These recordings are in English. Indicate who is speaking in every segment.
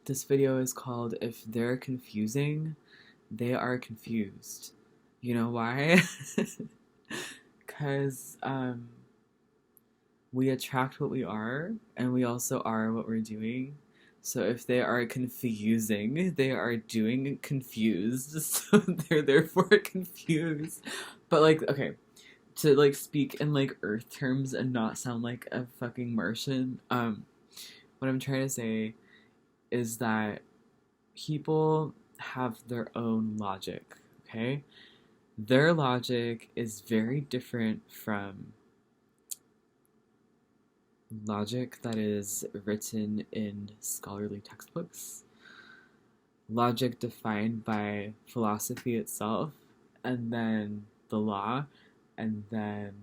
Speaker 1: This video is called If They're Confusing, They Are Confused. You know why? Because we attract what we are, and we also are what we're doing. So if they are confusing, they are doing confused. So they're therefore confused. But like, okay, to like speak in like Earth terms and not sound like a fucking Martian, what I'm trying to say is that people have their own logic, okay? Their logic is very different from logic that is written in scholarly textbooks, logic defined by philosophy itself, and then the law, and then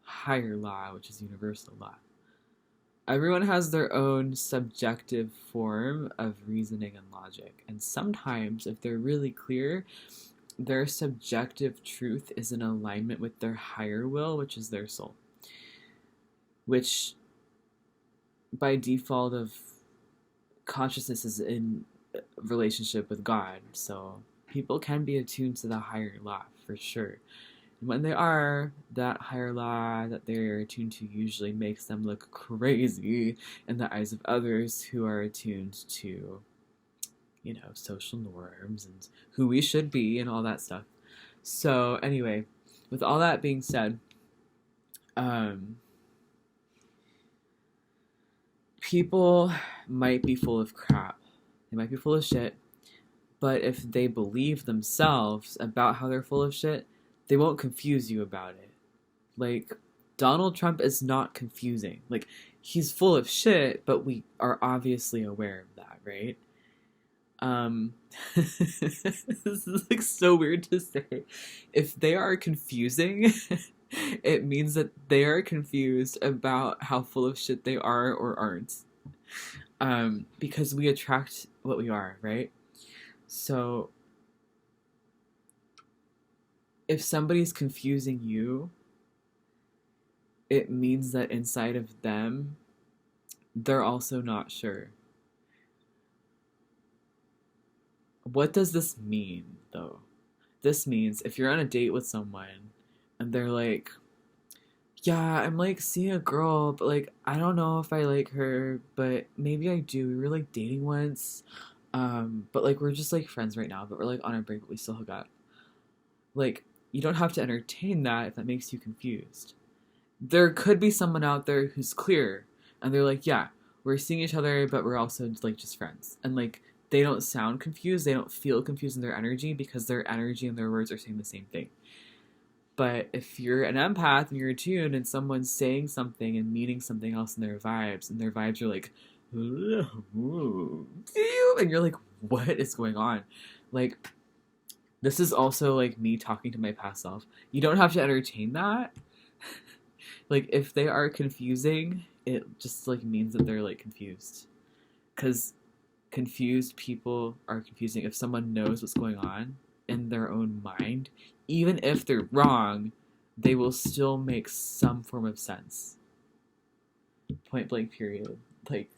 Speaker 1: higher law, which is universal law. Everyone has their own subjective form of reasoning and logic, and sometimes, if they're really clear, their subjective truth is in alignment with their higher will, which is their soul, which by default of consciousness is in relationship with God. So people can be attuned to the higher law for sure. And when they are, that higher law that they're attuned to usually makes them look crazy in the eyes of others who are attuned to, you know, social norms and who we should be and all that stuff. So anyway, with all that being said, people might be full of crap. They might be full of shit. But if they believe themselves about how they're full of shit, they won't confuse you about it. Like, Donald Trump is not confusing. Like, he's full of shit, but we are obviously aware of that, right? This is like so weird to say. If they are confusing, it means that they are confused about how full of shit they are or aren't. Because we attract what we are, right? So if somebody's confusing you, it means that inside of them, they're also not sure. What does this mean, though? This means if you're on a date with someone and they're like, yeah, I'm like seeing a girl, but like, I don't know if I like her, but maybe I do. We were like dating once, but like, we're just like friends right now, but we're like on a break, but we still hook up. Like, you don't have to entertain that if that makes you confused. There could be someone out there who's clear and they're like, yeah, we're seeing each other, but we're also like just friends. And like, they don't sound confused, they don't feel confused in their energy because their energy and their words are saying the same thing. But if you're an empath and you're attuned and someone's saying something and meaning something else in their vibes, and their vibes are like, and you're like, what is going on? Like, this is also like me talking to my past self. You don't have to entertain that. Like, if they are confusing, it just like means that they're like confused. Because confused people are confusing. If someone knows what's going on in their own mind, even if they're wrong, they will still make some form of sense. Point blank, period. Like,